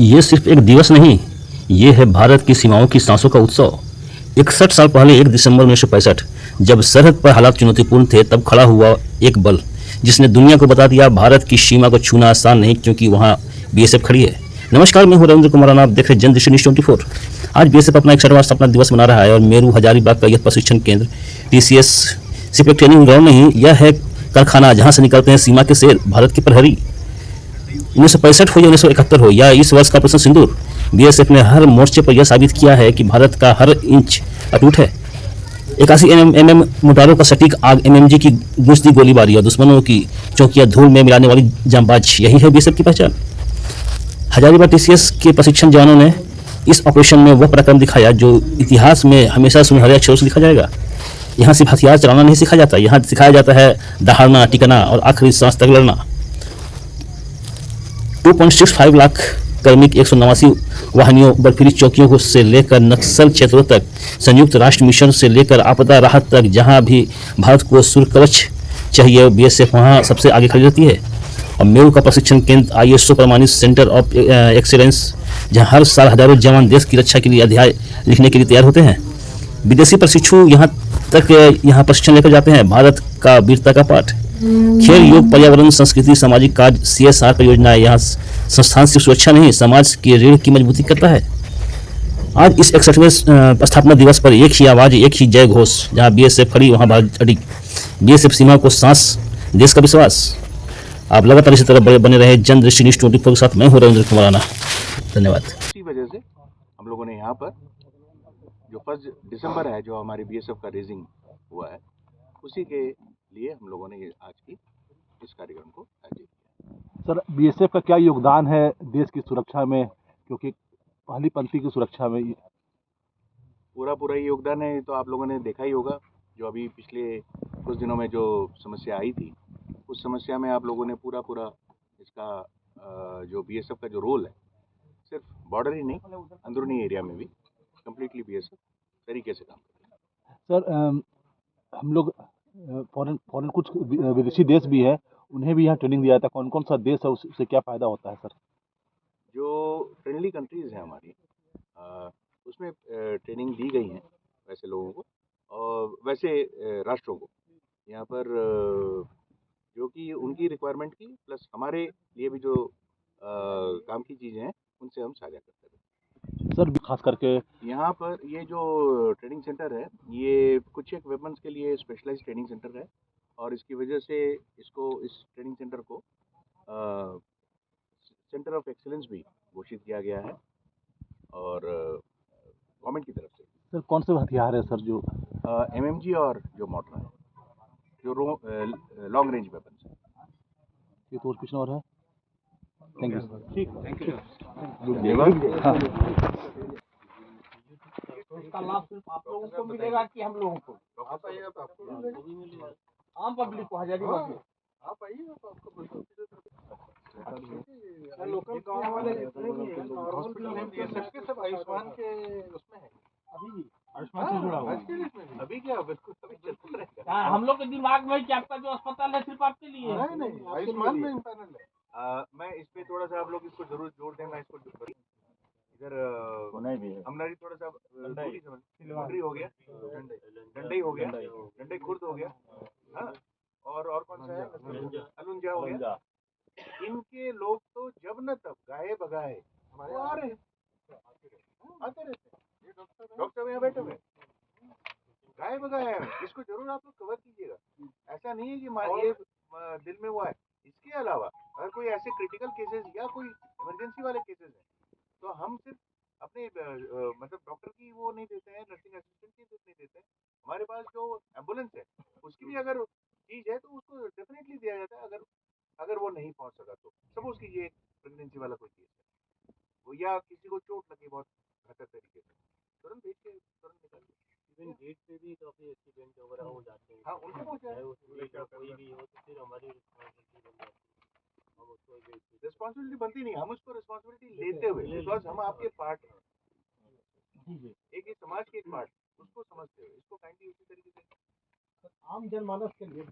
ये सिर्फ एक दिवस नहीं, ये है भारत की सीमाओं की सांसों का उत्सव। 61 साल पहले 1 दिसंबर 1965 जब सरहद पर हालात चुनौतीपूर्ण थे, तब खड़ा हुआ एक बल जिसने दुनिया को बता दिया भारत की सीमा को छूना आसान नहीं, क्योंकि वहाँ बीएसएफ खड़ी है। नमस्कार, मैं हूँ रविंद्र कुमार राणा, आप देख रहे हैं जनदृष्टि न्यूज़ 24। आज बीएसएफ अपना 61वां स्थापना दिवस मना रहा है और मेरू हजारीबाग का यह प्रशिक्षण केंद्र टीसीएस सिर्फ एक ट्रेनिंग ग्राउंड नहीं, यह है कारखाना जहाँ से निकलते हैं सीमा के शेर, भारत के प्रहरी। 1965 हो या 1971 हो या इस वर्ष का ऑपरेशन सिंदूर, बीएसएफ ने हर मोर्चे पर यह साबित किया है कि भारत का हर इंच अटूट है। 81 mm मोटारों का सटीक आग, एमएमजी की गूंजती गोलीबारी और दुश्मनों की चौकियां धूल में मिलाने वाली जांबाज, यही है बीएसएफ की पहचान। हजारीबाग टीसीएस के प्रशिक्षण जवानों ने इस ऑपरेशन में वह पराक्रम दिखाया जो इतिहास में हमेशा सुनहरे अक्षरों से लिखा जाएगा। यहाँ सिर्फ हथियार चलाना नहीं सिखाया जाता, यहाँ सिखाया जाता है दहाड़ना, टिकना और आखिरी सांस तक लड़ना। 2.65 लाख कर्मिक 189 वाहिनियों, बर्फीली चौकियों से लेकर नक्सल क्षेत्रों तक, संयुक्त राष्ट्र मिशन से लेकर आपदा राहत तक, जहां भी भारत को सूर्य कवच चाहिए, बीएसएफ वहां सबसे आगे खड़ी रहती है। और मेरू का प्रशिक्षण केंद्र आईएसओ प्रमाणित सेंटर ऑफ एक्सीलेंस, जहां हर साल हजारों जवान देश की रक्षा के लिए अध्याय लिखने के लिए तैयार होते हैं। विदेशी प्रशिक्षु यहाँ प्रशिक्षण लेकर जाते हैं भारत का वीरता का पाठ। खेल, योग, पर्यावरण, संस्कृति, सामाजिक कार्य, सीएसआर परियोजनाएं यहाँ संस्थान सिर्फ सुरक्षा नहीं, समाज की रीढ़ की मजबूती करता है। आज इस 61वें स्थापना दिवस पर एक ही आवाज, एक ही जय घोष, जहाँ बीएसएफ खड़ी वहाँ भारत अड़ी। बीएसएफ सीमा को सांस, देश का विश्वास। आप लगातार इसी तरह बने रहे जनदृष्टि न्यूज़ 24 के साथ। मैं हूँ रविंद्र कुमार राणा, धन्यवाद। इसी वजह से हम लोगों ने यहाँ पर जो 1 दिसंबर है, जो हमारी बीएसएफ का रेजिंग हुआ है, उसी के लिए हम लोगों ने आज की इस कार्यक्रम को आयोजित किया। सर, बीएसएफ का क्या योगदान है देश की सुरक्षा में, क्योंकि पहली पंक्ति की सुरक्षा में? पूरा ही योगदान है। तो आप लोगों ने देखा ही होगा, जो अभी पिछले कुछ दिनों में जो समस्या आई थी, उस समस्या में आप लोगों ने पूरा इसका जो बीएसएफ का जो रोल है, सिर्फ बॉर्डर ही नहीं, अंदरूनी एरिया में भी कम्प्लीटली बीएसएफ तरीके से काम कर रही है। सर, हम लोग फॉरेन कुछ विदेशी देश भी है, उन्हें भी यहाँ ट्रेनिंग दिया जाता है। कौन कौन सा देश है, उससे क्या फ़ायदा होता है सर? जो फ्रेंडली कंट्रीज़ हैं हमारी, उसमें ट्रेनिंग दी गई है वैसे लोगों को, और वैसे राष्ट्रों को यहाँ पर, जो कि उनकी रिक्वायरमेंट की प्लस हमारे लिए भी जो काम की चीज़ें हैं, उनसे हम साझा करते हैं। सर, खास करके यहाँ पर ये जो ट्रेनिंग सेंटर है, ये कुछ एक वेपन्स के लिए स्पेशलाइज्ड ट्रेनिंग सेंटर है, और इसकी वजह से इस ट्रेनिंग सेंटर को सेंटर ऑफ एक्सीलेंस भी घोषित किया गया है, और गवर्नमेंट की तरफ से। सर, कौन से हथियार है सर जो? एमएमजी और जो मोटर है, जो लॉन्ग रेंज वेपन्स है। ये तो कुछ और है। Thank you sir. ठीक, थैंक यू। हाँ। उसका लाभ सिर्फ आप लोगों को मिलेगा कि हम लोगों को? आप आइएगा तो आपको भी मिलेगा, आम पब्लिक को हजारीबाग में? आप आइएगा तो आपको लोकल गाँव वाले जितने भी हैं, हॉस्पिटल में सबके सब आयुष्मान के उसमें है। अभी आयुष्मान से जुड़ा हुआ है। अभी क्या, बिल्कुल अभी चलता रहेगा। है। हम लोग के दिमाग में कि आपका जो अस्पताल है सिर्फ आपके लिए है? नहीं, आयुष्मान में इम्पैनल है। मैं इस पे थोड़ा सा आप लोग इसको जरूर जोड़ दें। मैं इसको इधर हमनारी थोड़ा सा सिलवारी हो गया, डंडई हो गया, डंडई खुर्द हो गया, हाँ, और कौन सा है, अलुंजा हो गया। इनके लोग तो जब न तब गाये बगाए हमारे आ रहे हैं, आते रहते हैं। डॉक्टर यहाँ बैठे हुए गाये बगाए हैं, इसको जरूर आप लोग कवर कीजिएगा। ऐसा नहीं है कि ये दिल में हुआ है। इसके अलावा अगर कोई ऐसे क्रिटिकल केसेस या कोई इमरजेंसी वाले केसेस हैं, तो हम सिर्फ अपने मतलब डॉक्टर की वो नहीं देते हैं, नर्सिंग असिस्टेंट की नहीं देते हैं। हमारे पास जो एम्बुलेंस है, उसकी भी अगर चीज़ है तो उसको डेफिनेटली दिया जाता है। अगर वो नहीं पहुंच सका तो सपोज कीजिए प्रेगनेंसी वाला कोई केस है, वो या किसी को चोट लगी बहुत घातक तरीके से, तुरंत भेज के तुरंत निकालिए। इवन गेट पे भी काफी एक्सीडेंट वगैरह हो जाते हैं। हाँ, उनको पहुंचा है, कोई भी हो तो फिर हमारी रिस्पॉन्सिबिलिटी बन जाती है, हम उसको रिस्पॉन्सिबिलिटी बनती नहीं, हम उसको रिस्पॉन्सिबिलिटी लेते हुए, बिकॉज हम आपके पार्ट हैं, एक ही समाज के एक पार्ट, उसको समझते हुए इसको काइंडली उसी तरीके से आम जनमानस के लिए